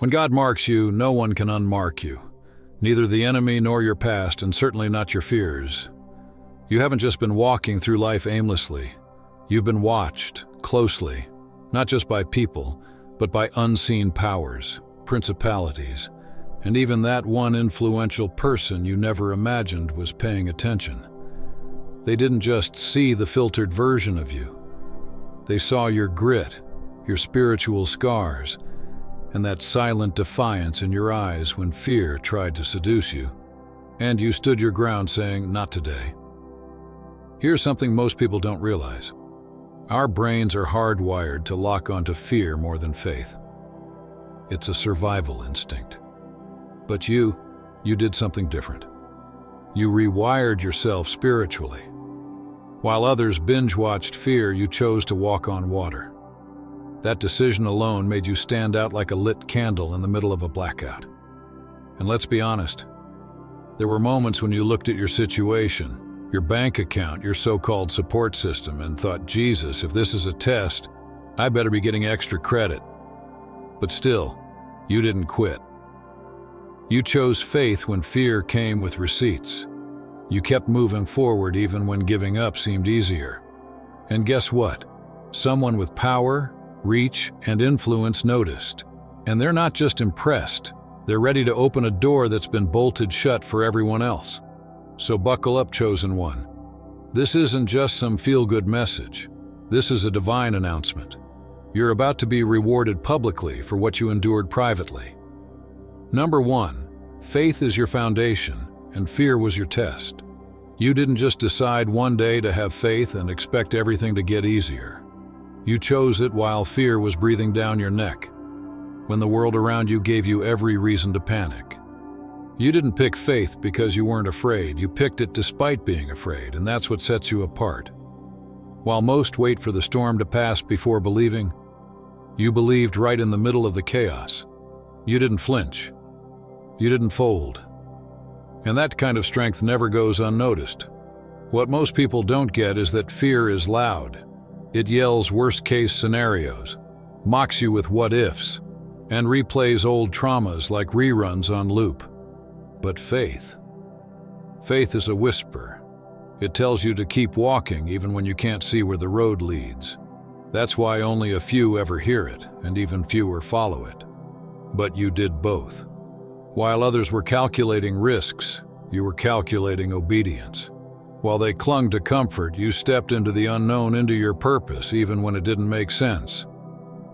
When God marks you, no one can unmark you. Neither the enemy nor your past, and certainly not your fears. You haven't just been walking through life aimlessly. You've been watched, closely, not just by people, but by unseen powers, principalities, and even that one influential person you never imagined was paying attention. They didn't just see the filtered version of you. They saw your grit, your spiritual scars, and that silent defiance in your eyes when fear tried to seduce you. And you stood your ground saying, "Not today." Here's something most people don't realize. Our brains are hardwired to lock onto fear more than faith. It's a survival instinct. But you did something different. You rewired yourself spiritually. While others binge-watched fear, you chose to walk on water. That decision alone made you stand out like a lit candle in the middle of a blackout. And let's be honest, there were moments when you looked at your situation, your bank account, your so-called support system, and thought, Jesus, if this is a test, I better be getting extra credit. But still, you didn't quit. You chose faith when fear came with receipts. You kept moving forward even when giving up seemed easier. And guess what? Someone with power, reach, and influence noticed. And they're not just impressed, they're ready to open a door that's been bolted shut for everyone else. So buckle up, chosen one. This isn't just some feel-good message. This is a divine announcement. You're about to be rewarded publicly for what you endured privately. Number 1, faith is your foundation, and fear was your test. You didn't just decide one day to have faith and expect everything to get easier. You chose it while fear was breathing down your neck, when the world around you gave you every reason to panic. You didn't pick faith because you weren't afraid. You picked it despite being afraid, and that's what sets you apart. While most wait for the storm to pass before believing, you believed right in the middle of the chaos. You didn't flinch. You didn't fold. And that kind of strength never goes unnoticed. What most people don't get is that fear is loud. It yells worst-case scenarios, mocks you with what-ifs, and replays old traumas like reruns on loop. But faith is a whisper. It tells you to keep walking even when you can't see where the road leads. That's why only a few ever hear it, and even fewer follow it. But you did both. While others were calculating risks, you were calculating obedience. While they clung to comfort, you stepped into the unknown, into your purpose, even when it didn't make sense.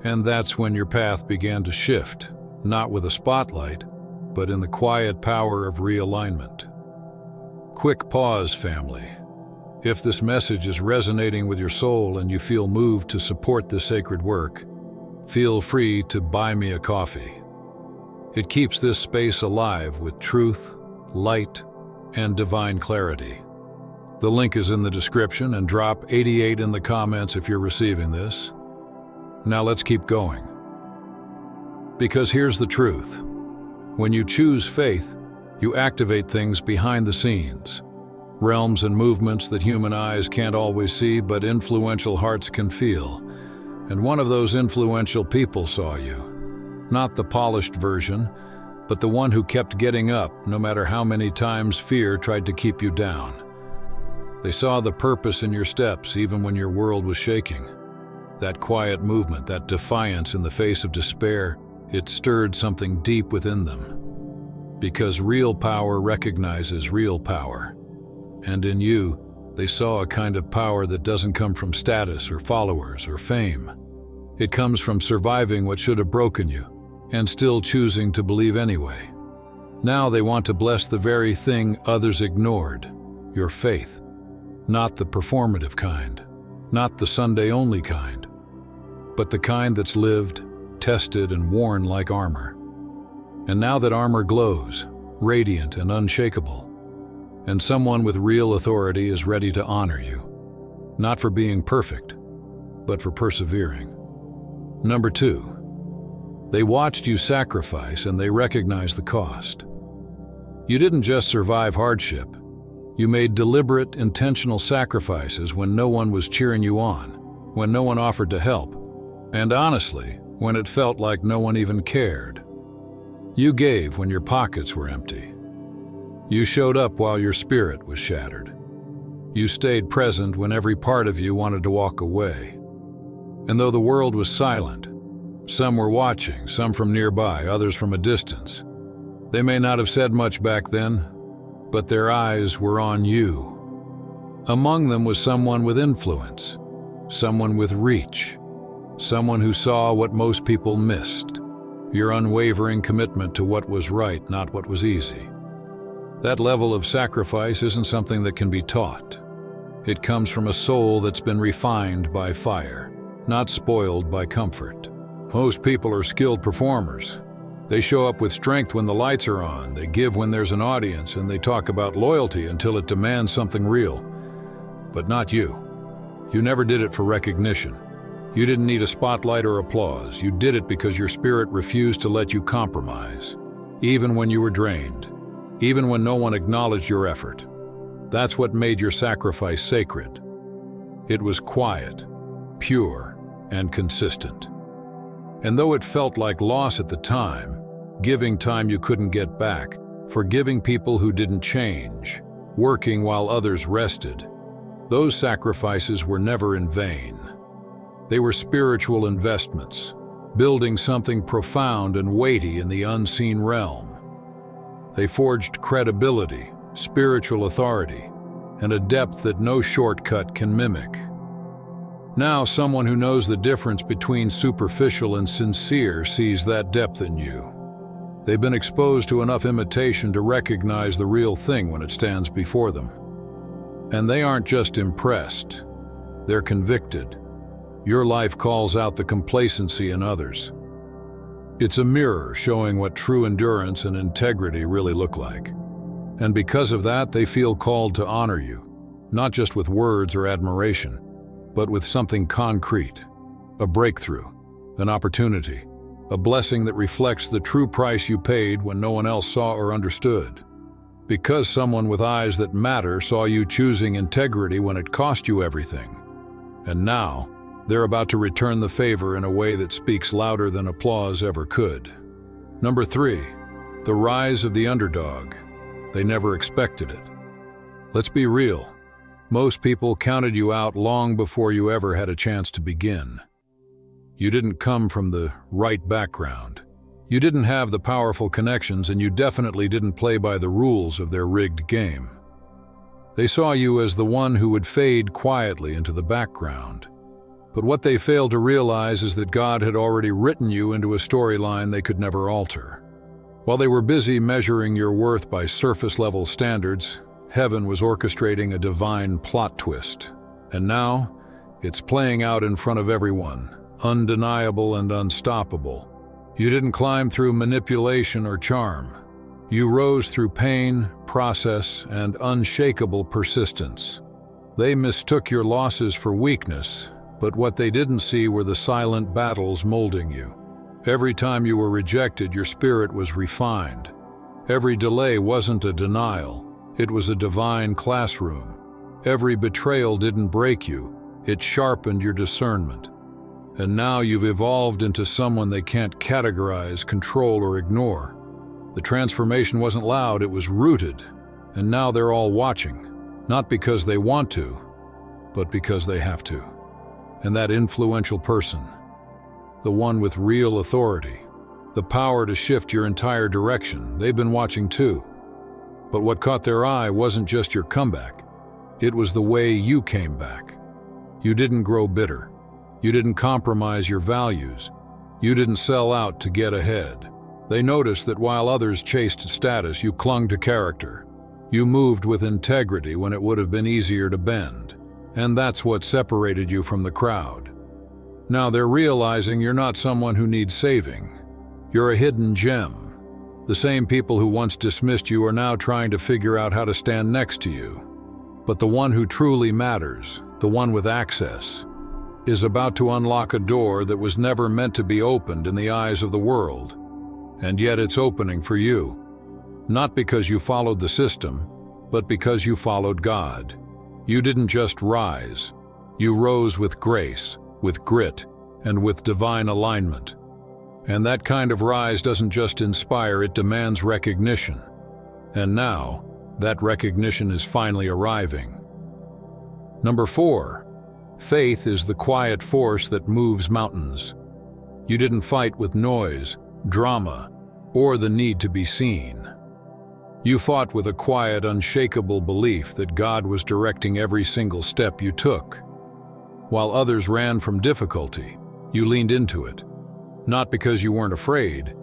And that's when your path began to shift, not with a spotlight, but in the quiet power of realignment. Quick pause, family. If this message is resonating with your soul and you feel moved to support this sacred work, feel free to buy me a coffee. It keeps this space alive with truth, light, and divine clarity. The link is in the description, and drop 88 in the comments if you're receiving this. Now let's keep going. Because here's the truth. When you choose faith, you activate things behind the scenes. Realms and movements that human eyes can't always see, but influential hearts can feel. And one of those influential people saw you. Not the polished version, but the one who kept getting up no matter how many times fear tried to keep you down. They saw the purpose in your steps even when your world was shaking. That quiet movement, that defiance in the face of despair, it stirred something deep within them. Because real power recognizes real power. And in you, they saw a kind of power that doesn't come from status or followers or fame. It comes from surviving what should have broken you, and still choosing to believe anyway. Now they want to bless the very thing others ignored, your faith. Not the performative kind, not the Sunday-only kind, but the kind that's lived, tested, and worn like armor. And now that armor glows, radiant and unshakable, and someone with real authority is ready to honor you, not for being perfect, but for persevering. Number 2, they watched you sacrifice and they recognized the cost. You didn't just survive hardship. You made deliberate, intentional sacrifices when no one was cheering you on, when no one offered to help, and honestly, when it felt like no one even cared. You gave when your pockets were empty. You showed up while your spirit was shattered. You stayed present when every part of you wanted to walk away. And though the world was silent, some were watching, some from nearby, others from a distance. They may not have said much back then, but their eyes were on you. Among them was someone with influence, someone with reach, someone who saw what most people missed, your unwavering commitment to what was right, not what was easy. That level of sacrifice isn't something that can be taught. It comes from a soul that's been refined by fire, not spoiled by comfort. Most people are skilled performers. They show up with strength when the lights are on, they give when there's an audience, and they talk about loyalty until it demands something real. But not you. You never did it for recognition. You didn't need a spotlight or applause. You did it because your spirit refused to let you compromise, even when you were drained, even when no one acknowledged your effort. That's what made your sacrifice sacred. It was quiet, pure, and consistent. And though it felt like loss at the time, giving time you couldn't get back, forgiving people who didn't change, working while others rested, those sacrifices were never in vain. They were spiritual investments, building something profound and weighty in the unseen realm. They forged credibility, spiritual authority, and a depth that no shortcut can mimic. Now, someone who knows the difference between superficial and sincere sees that depth in you. They've been exposed to enough imitation to recognize the real thing when it stands before them. And they aren't just impressed, they're convicted. Your life calls out the complacency in others. It's a mirror showing what true endurance and integrity really look like. And because of that, they feel called to honor you, not just with words or admiration, but with something concrete, a breakthrough, an opportunity, a blessing that reflects the true price you paid when no one else saw or understood. Because someone with eyes that matter saw you choosing integrity when it cost you everything. And now, they're about to return the favor in a way that speaks louder than applause ever could. Number 3, the rise of the underdog. They never expected it. Let's be real. Most people counted you out long before you ever had a chance to begin. You didn't come from the right background. You didn't have the powerful connections, and you definitely didn't play by the rules of their rigged game. They saw you as the one who would fade quietly into the background. But what they failed to realize is that God had already written you into a storyline they could never alter. While they were busy measuring your worth by surface-level standards, heaven was orchestrating a divine plot twist. And now, it's playing out in front of everyone, undeniable and unstoppable. You didn't climb through manipulation or charm. You rose through pain, process, and unshakable persistence. They mistook your losses for weakness, but what they didn't see were the silent battles molding you. Every time you were rejected, your spirit was refined. Every delay wasn't a denial. It was a divine classroom. Every betrayal didn't break you. It sharpened your discernment. And now you've evolved into someone they can't categorize, control, or ignore. The transformation wasn't loud, it was rooted. And now they're all watching, not because they want to, but because they have to. And that influential person, the one with real authority, the power to shift your entire direction, they've been watching too. But what caught their eye wasn't just your comeback. It was the way you came back. You didn't grow bitter. You didn't compromise your values. You didn't sell out to get ahead. They noticed that while others chased status, you clung to character. You moved with integrity when it would have been easier to bend. And that's what separated you from the crowd. Now they're realizing you're not someone who needs saving. You're a hidden gem. The same people who once dismissed you are now trying to figure out how to stand next to you. But the one who truly matters, the one with access, is about to unlock a door that was never meant to be opened in the eyes of the world. And yet it's opening for you. Not because you followed the system, but because you followed God. You didn't just rise. You rose with grace, with grit, and with divine alignment. And that kind of rise doesn't just inspire, it demands recognition. And now, that recognition is finally arriving. Number 4, faith is the quiet force that moves mountains. You didn't fight with noise, drama, or the need to be seen. You fought with a quiet, unshakable belief that God was directing every single step you took. While others ran from difficulty, you leaned into it. Not because you weren't afraid,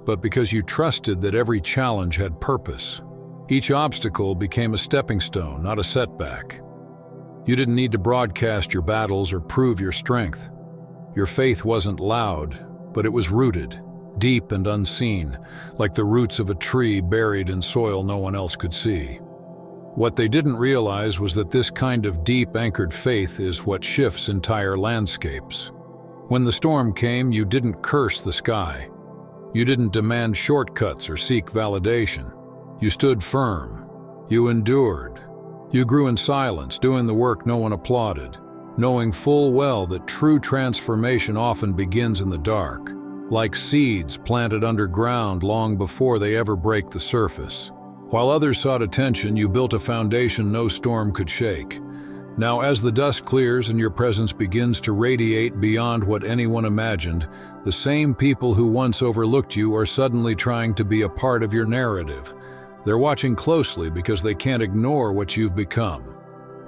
but because you trusted that every challenge had purpose. Each obstacle became a stepping stone, not a setback. You didn't need to broadcast your battles or prove your strength. Your faith wasn't loud, but it was rooted, deep and unseen, like the roots of a tree buried in soil no one else could see. What they didn't realize was that this kind of deep anchored faith is what shifts entire landscapes. When the storm came, you didn't curse the sky. You didn't demand shortcuts or seek validation. You stood firm. You endured. You grew in silence, doing the work no one applauded, knowing full well that true transformation often begins in the dark, like seeds planted underground long before they ever break the surface. While others sought attention, you built a foundation no storm could shake. Now, as the dust clears and your presence begins to radiate beyond what anyone imagined, the same people who once overlooked you are suddenly trying to be a part of your narrative. They're watching closely because they can't ignore what you've become.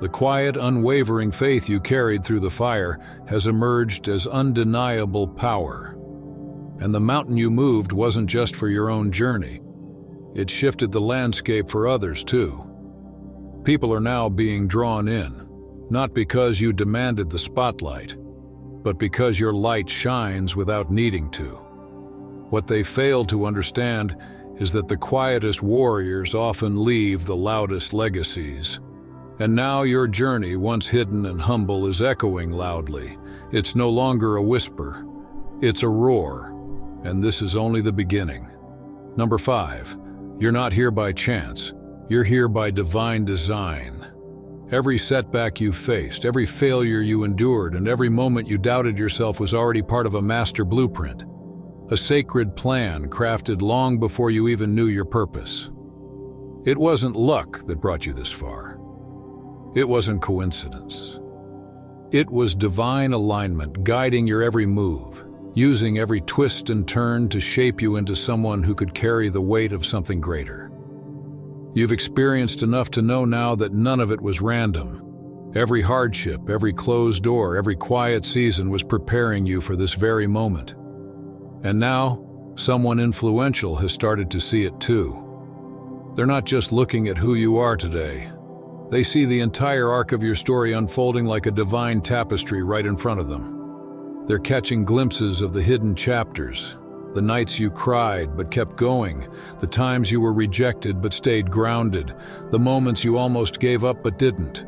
The quiet, unwavering faith you carried through the fire has emerged as undeniable power. And the mountain you moved wasn't just for your own journey. It shifted the landscape for others, too. People are now being drawn in. Not because you demanded the spotlight, but because your light shines without needing to. What they fail to understand is that the quietest warriors often leave the loudest legacies. And now your journey, once hidden and humble, is echoing loudly. It's no longer a whisper, it's a roar, and this is only the beginning. Number 5, you're not here by chance, you're here by divine design. Every setback you faced, every failure you endured, and every moment you doubted yourself was already part of a master blueprint, a sacred plan crafted long before you even knew your purpose. It wasn't luck that brought you this far. It wasn't coincidence. It was divine alignment guiding your every move, using every twist and turn to shape you into someone who could carry the weight of something greater. You've experienced enough to know now that none of it was random. Every hardship, every closed door, every quiet season was preparing you for this very moment. And now, someone influential has started to see it too. They're not just looking at who you are today. They see the entire arc of your story unfolding like a divine tapestry right in front of them. They're catching glimpses of the hidden chapters, the nights you cried but kept going, the times you were rejected but stayed grounded, the moments you almost gave up but didn't.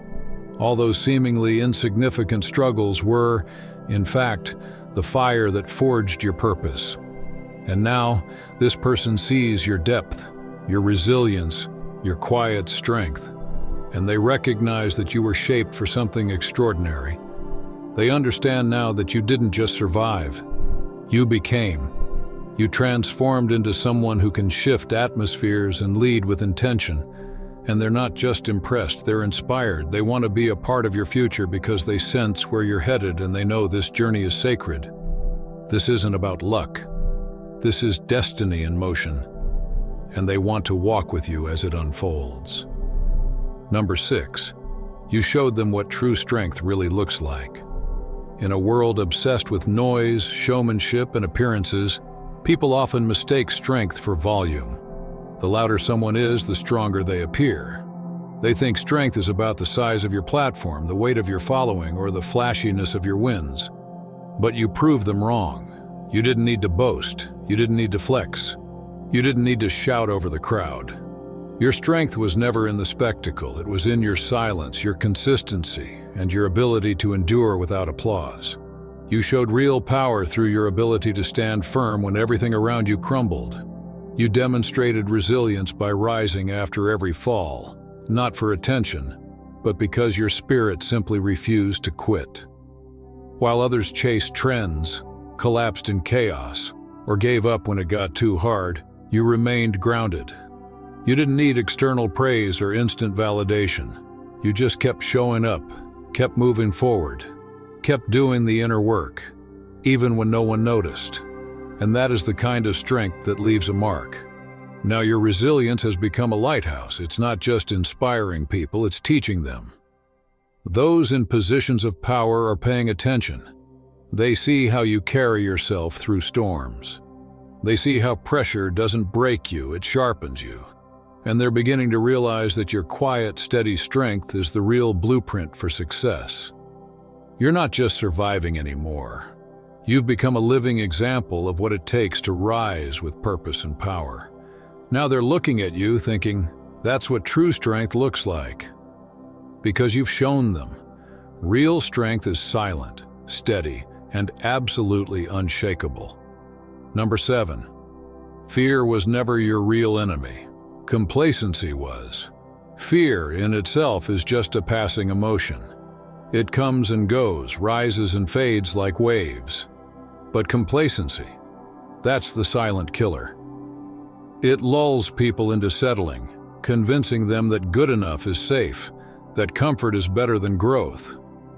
All those seemingly insignificant struggles were, in fact, the fire that forged your purpose. And now, this person sees your depth, your resilience, your quiet strength, and they recognize that you were shaped for something extraordinary. They understand now that you didn't just survive, you became. You transformed into someone who can shift atmospheres and lead with intention. And they're not just impressed, they're inspired. They want to be a part of your future because they sense where you're headed and they know this journey is sacred. This isn't about luck. This is destiny in motion. And they want to walk with you as it unfolds. Number 6, you showed them what true strength really looks like. In a world obsessed with noise, showmanship, and appearances, people often mistake strength for volume. The louder someone is, the stronger they appear. They think strength is about the size of your platform, the weight of your following, or the flashiness of your wins. But you proved them wrong. You didn't need to boast. You didn't need to flex. You didn't need to shout over the crowd. Your strength was never in the spectacle. It was in your silence, your consistency, and your ability to endure without applause. You showed real power through your ability to stand firm when everything around you crumbled. You demonstrated resilience by rising after every fall, not for attention, but because your spirit simply refused to quit. While others chased trends, collapsed in chaos, or gave up when it got too hard, you remained grounded. You didn't need external praise or instant validation. You just kept showing up, kept moving forward, kept doing the inner work, even when no one noticed. And that is the kind of strength that leaves a mark. Now your resilience has become a lighthouse. It's not just inspiring people, it's teaching them. Those in positions of power are paying attention. They see how you carry yourself through storms. They see how pressure doesn't break you, it sharpens you. And they're beginning to realize that your quiet, steady strength is the real blueprint for success. You're not just surviving anymore. You've become a living example of what it takes to rise with purpose and power. Now they're looking at you thinking, that's what true strength looks like. Because you've shown them. Real strength is silent, steady, and absolutely unshakable. Number 7. Fear was never your real enemy. Complacency was. Fear in itself is just a passing emotion. It comes and goes, rises and fades like waves. But complacency, that's the silent killer. It lulls people into settling, convincing them that good enough is safe, that comfort is better than growth.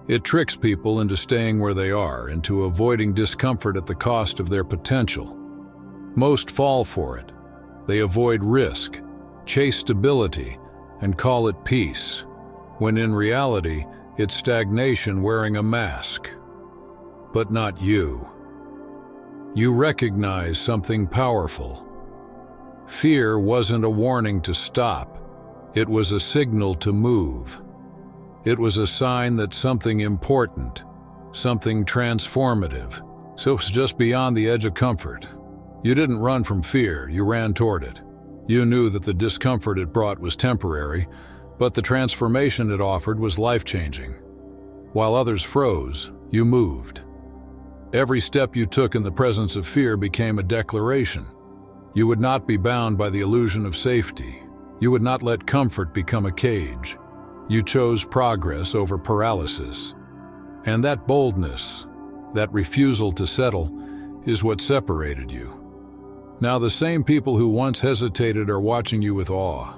It tricks people into staying where they are, into avoiding discomfort at the cost of their potential. Most fall for it. They avoid risk, chase stability, and call it peace, when in reality, it's stagnation wearing a mask. But not you. You recognize something powerful. Fear wasn't a warning to stop. It was a signal to move. It was a sign that something important, something transformative, so it was just beyond the edge of comfort. You didn't run from fear, you ran toward it. You knew that the discomfort it brought was temporary, but the transformation it offered was life-changing. While others froze, you moved. Every step you took in the presence of fear became a declaration. You would not be bound by the illusion of safety. You would not let comfort become a cage. You chose progress over paralysis. And that boldness, that refusal to settle, is what separated you. Now the same people who once hesitated are watching you with awe.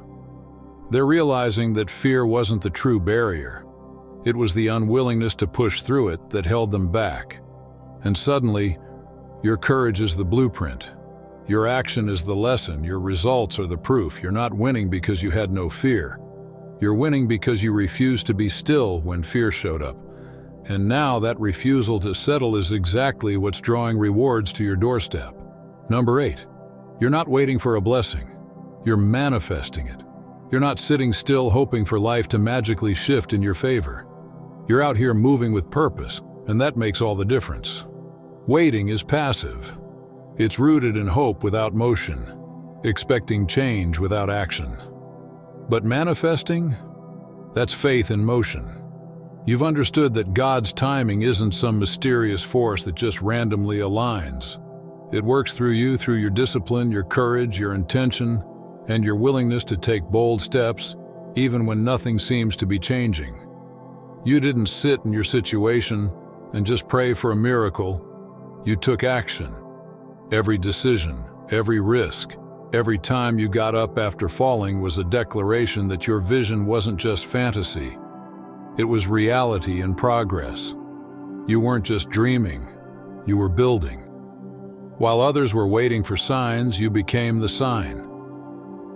They're realizing that fear wasn't the true barrier. It was the unwillingness to push through it that held them back. And suddenly, your courage is the blueprint. Your action is the lesson, your results are the proof. You're not winning because you had no fear. You're winning because you refused to be still when fear showed up. And now that refusal to settle is exactly what's drawing rewards to your doorstep. Number 8, you're not waiting for a blessing. You're manifesting it. You're not sitting still hoping for life to magically shift in your favor. You're out here moving with purpose, and that makes all the difference. Waiting is passive. It's rooted in hope without motion, expecting change without action. But manifesting? That's faith in motion. You've understood that God's timing isn't some mysterious force that just randomly aligns. It works through you, through your discipline, your courage, your intention, and your willingness to take bold steps, even when nothing seems to be changing. You didn't sit in your situation and just pray for a miracle. You took action. Every decision, every risk, every time you got up after falling was a declaration that your vision wasn't just fantasy. It was reality in progress. You weren't just dreaming, you were building. While others were waiting for signs, you became the sign.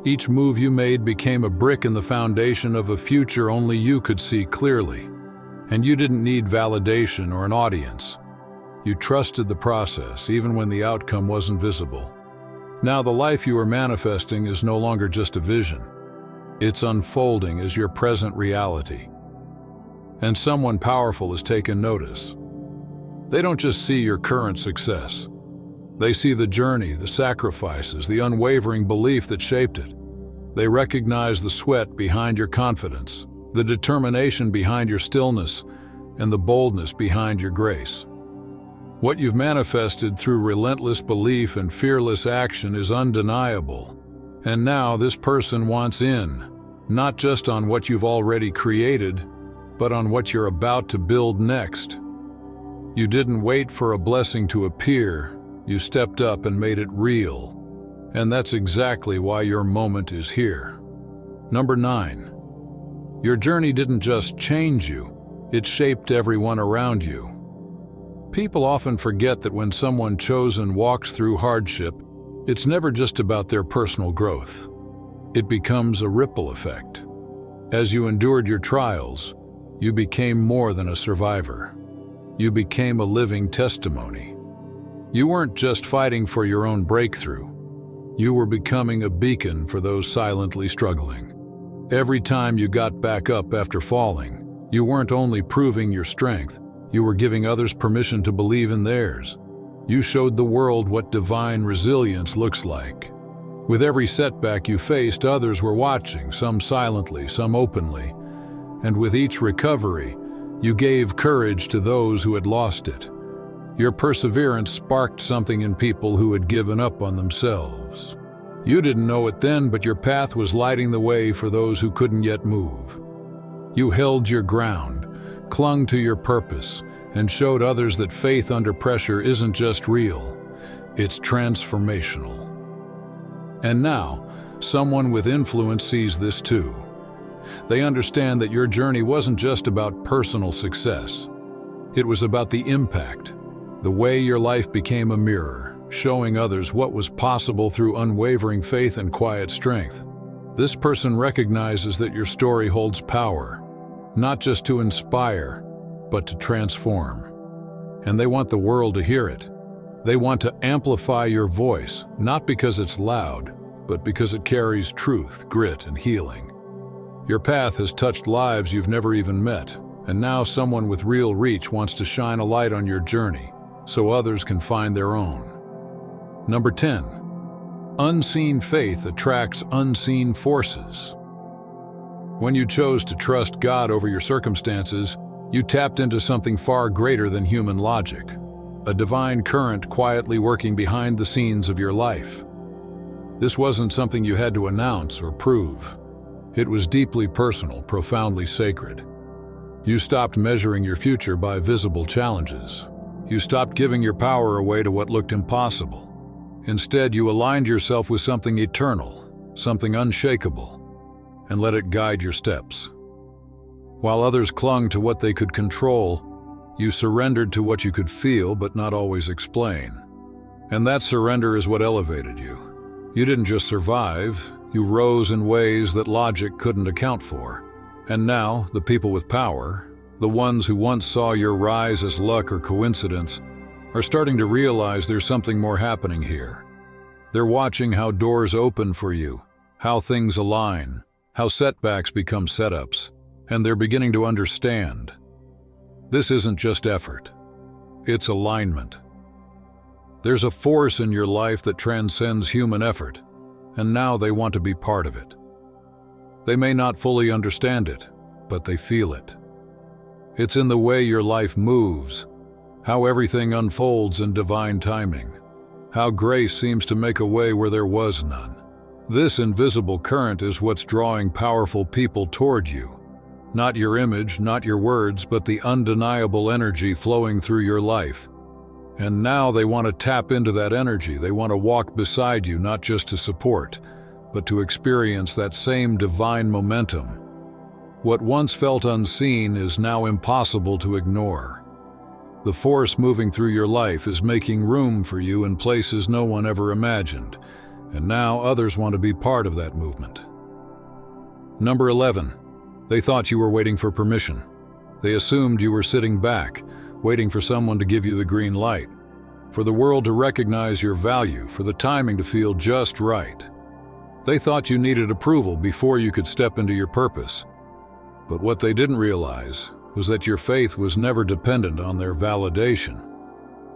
Each move you made became a brick in the foundation of a future only you could see clearly. And you didn't need validation or an audience. You trusted the process, even when the outcome wasn't visible. Now the life you are manifesting is no longer just a vision. It's unfolding as your present reality. And someone powerful has taken notice. They don't just see your current success. They see the journey, the sacrifices, the unwavering belief that shaped it. They recognize the sweat behind your confidence, the determination behind your stillness, and the boldness behind your grace. What you've manifested through relentless belief and fearless action is undeniable. And now this person wants in, not just on what you've already created, but on what you're about to build next. You didn't wait for a blessing to appear. You stepped up and made it real. And that's exactly why your moment is here. Number 9. Your journey didn't just change you, it shaped everyone around you. People often forget that when someone chosen walks through hardship, it's never just about their personal growth. It becomes a ripple effect. As you endured your trials, you became more than a survivor. You became a living testimony. You weren't just fighting for your own breakthrough. You were becoming a beacon for those silently struggling. Every time you got back up after falling, you weren't only proving your strength, you were giving others permission to believe in theirs. You showed the world what divine resilience looks like. With every setback you faced, others were watching, some silently, some openly. And with each recovery, you gave courage to those who had lost it. Your perseverance sparked something in people who had given up on themselves. You didn't know it then, but your path was lighting the way for those who couldn't yet move. You held your ground, clung to your purpose, and showed others that faith under pressure isn't just real, it's transformational. And now, someone with influence sees this too. They understand that your journey wasn't just about personal success. It was about the impact, the way your life became a mirror, showing others what was possible through unwavering faith and quiet strength. This person recognizes that your story holds power, not just to inspire, but to transform. And they want the world to hear it. They want to amplify your voice, not because it's loud, but because it carries truth, grit, and healing. Your path has touched lives you've never even met, and now someone with real reach wants to shine a light on your journey, so others can find their own. Number 10. Unseen faith attracts unseen forces. When you chose to trust God over your circumstances, you tapped into something far greater than human logic, a divine current quietly working behind the scenes of your life. This wasn't something you had to announce or prove. It was deeply personal, profoundly sacred. You stopped measuring your future by visible challenges. You stopped giving your power away to what looked impossible. Instead, you aligned yourself with something eternal, something unshakable, and let it guide your steps. While others clung to what they could control, you surrendered to what you could feel but not always explain. And that surrender is what elevated you. You didn't just survive, you rose in ways that logic couldn't account for. And now, the people with power, the ones who once saw your rise as luck or coincidence, are starting to realize there's something more happening here. They're watching how doors open for you, how things align, how setbacks become setups, and they're beginning to understand. This isn't just effort, it's alignment. There's a force in your life that transcends human effort, and now they want to be part of it. They may not fully understand it, but they feel it. It's in the way your life moves, how everything unfolds in divine timing, how grace seems to make a way where there was none. This invisible current is what's drawing powerful people toward you. Not your image, not your words, but the undeniable energy flowing through your life. And now they want to tap into that energy. They want to walk beside you, not just to support, but to experience that same divine momentum. What once felt unseen is now impossible to ignore. The force moving through your life is making room for you in places no one ever imagined, and now others want to be part of that movement. Number 11. They thought you were waiting for permission. They assumed you were sitting back, waiting for someone to give you the green light, for the world to recognize your value, for the timing to feel just right. They thought you needed approval before you could step into your purpose. But what they didn't realize was that your faith was never dependent on their validation.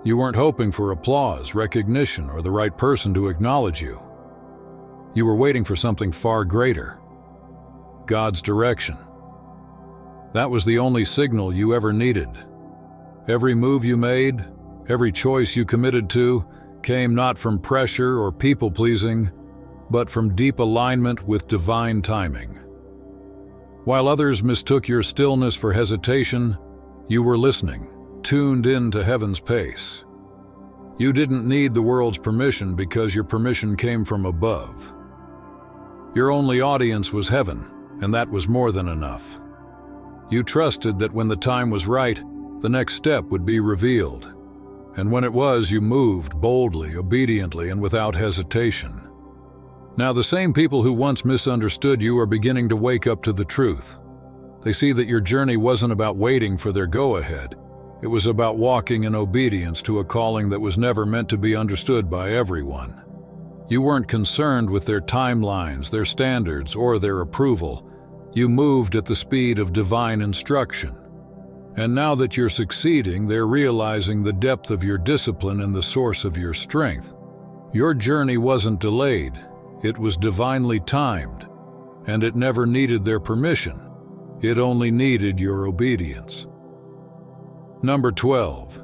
You weren't hoping for applause, recognition, or the right person to acknowledge you. You were waiting for something far greater: God's direction. That was the only signal you ever needed. Every move you made, every choice you committed to, came not from pressure or people-pleasing, but from deep alignment with divine timing. While others mistook your stillness for hesitation, you were listening, tuned in to heaven's pace. You didn't need the world's permission because your permission came from above. Your only audience was heaven, and that was more than enough. You trusted that when the time was right, the next step would be revealed. And when it was, you moved boldly, obediently, and without hesitation. Now the same people who once misunderstood you are beginning to wake up to the truth. They see that your journey wasn't about waiting for their go-ahead. It was about walking in obedience to a calling that was never meant to be understood by everyone. You weren't concerned with their timelines, their standards, or their approval. You moved at the speed of divine instruction. And now that you're succeeding, they're realizing the depth of your discipline and the source of your strength. Your journey wasn't delayed. It was divinely timed, and it never needed their permission. It only needed your obedience. Number 12.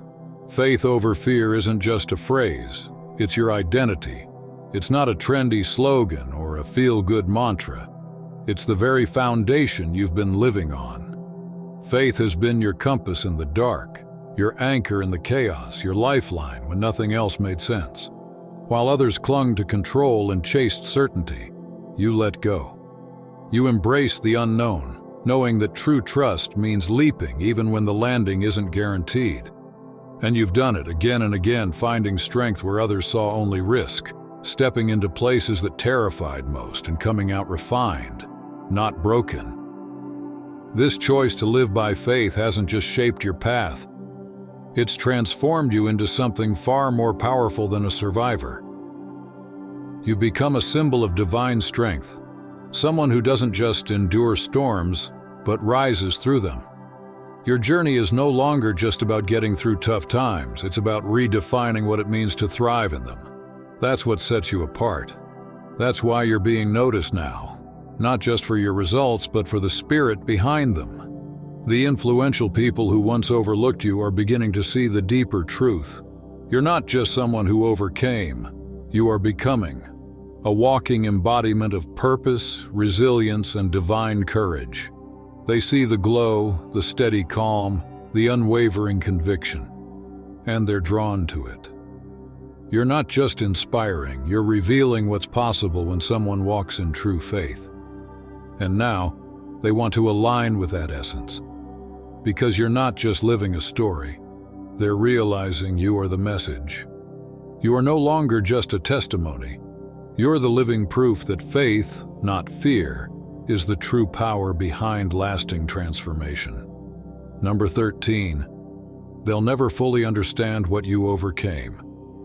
Faith over fear isn't just a phrase. It's your identity. It's not a trendy slogan or a feel-good mantra. It's the very foundation you've been living on. Faith has been your compass in the dark, your anchor in the chaos, your lifeline when nothing else made sense. While others clung to control and chased certainty, you let go. You embrace the unknown, knowing that true trust means leaping even when the landing isn't guaranteed. And you've done it again and again, finding strength where others saw only risk, stepping into places that terrified most and coming out refined, not broken. This choice to live by faith hasn't just shaped your path. It's transformed you into something far more powerful than a survivor. You become a symbol of divine strength, someone who doesn't just endure storms, but rises through them. Your journey is no longer just about getting through tough times. It's about redefining what it means to thrive in them. That's what sets you apart. That's why you're being noticed now, not just for your results, but for the spirit behind them. The influential people who once overlooked you are beginning to see the deeper truth. You're not just someone who overcame. You are becoming a walking embodiment of purpose, resilience, and divine courage. They see the glow, the steady calm, the unwavering conviction, and they're drawn to it. You're not just inspiring, you're revealing what's possible when someone walks in true faith. And now, they want to align with that essence. Because you're not just living a story, they're realizing you are the message. You are no longer just a testimony. You're the living proof that faith, not fear, is the true power behind lasting transformation. Number 13. They'll never fully understand what you overcame.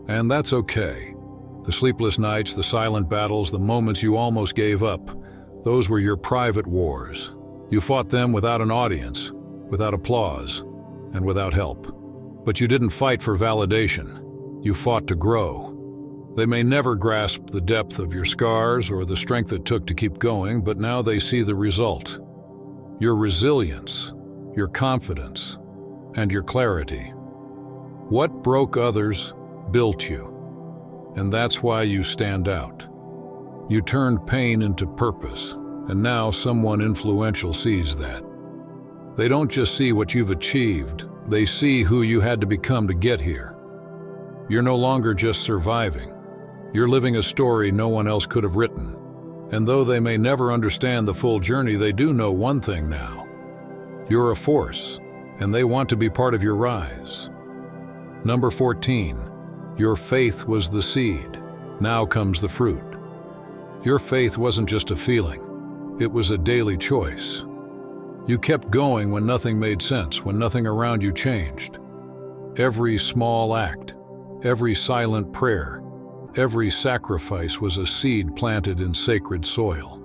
And that's okay. The sleepless nights, the silent battles, the moments you almost gave up, those were your private wars. You fought them without an audience, without applause, and without help. But you didn't fight for validation. You fought to grow. They may never grasp the depth of your scars or the strength it took to keep going, but now they see the result. Your resilience, your confidence, and your clarity. What broke others built you, and that's why you stand out. You turned pain into purpose, and now someone influential sees that. They don't just see what you've achieved, they see who you had to become to get here. You're no longer just surviving. You're living a story no one else could have written. And though they may never understand the full journey, they do know one thing now. You're a force, and they want to be part of your rise. Number 14. Your faith was the seed. Now comes the fruit. Your faith wasn't just a feeling. It was a daily choice. You kept going when nothing made sense, when nothing around you changed. Every small act, every silent prayer, every sacrifice was a seed planted in sacred soil.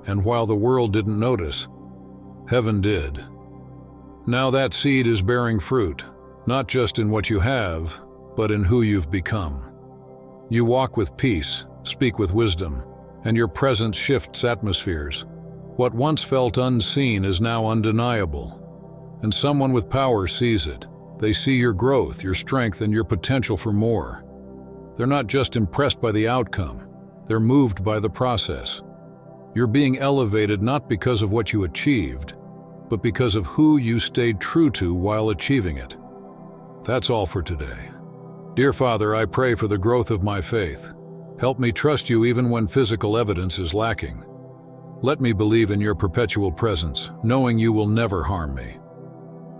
And while the world didn't notice, heaven did. Now that seed is bearing fruit, not just in what you have, but in who you've become. You walk with peace, speak with wisdom, and your presence shifts atmospheres. What once felt unseen is now undeniable, and someone with power sees it. They see your growth, your strength, and your potential for more. They're not just impressed by the outcome, they're moved by the process. You're being elevated not because of what you achieved, but because of who you stayed true to while achieving it. That's all for today. Dear Father, I pray for the growth of my faith. Help me trust you even when physical evidence is lacking. Let me believe in your perpetual presence, knowing you will never harm me.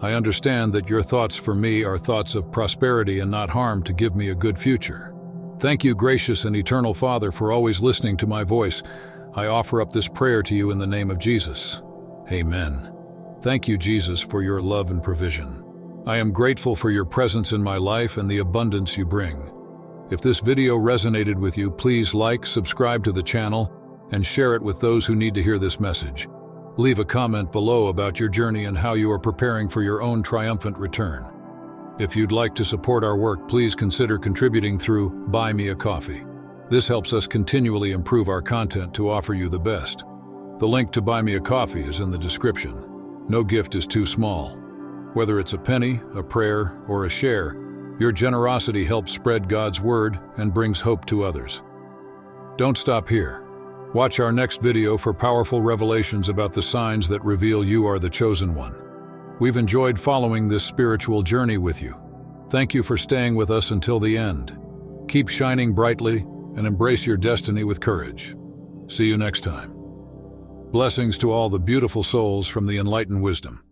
I understand that your thoughts for me are thoughts of prosperity and not harm, to give me a good future. Thank you, gracious and eternal Father, for always listening to my voice. I offer up this prayer to you in the name of Jesus. Amen. Thank you, Jesus, for your love and provision. I am grateful for your presence in my life and the abundance you bring. If this video resonated with you, please like, subscribe to the channel, and share it with those who need to hear this message. Leave a comment below about your journey and how you are preparing for your own triumphant return. If you'd like to support our work, please consider contributing through Buy Me a Coffee. This helps us continually improve our content to offer you the best. The link to Buy Me a Coffee is in the description. No gift is too small. Whether it's a penny, a prayer, or a share, your generosity helps spread God's word and brings hope to others. Don't stop here. Watch our next video for powerful revelations about the signs that reveal you are the chosen one. We've enjoyed following this spiritual journey with you. Thank you for staying with us until the end. Keep shining brightly and embrace your destiny with courage. See you next time. Blessings to all the beautiful souls from the Enlighten Wisdom.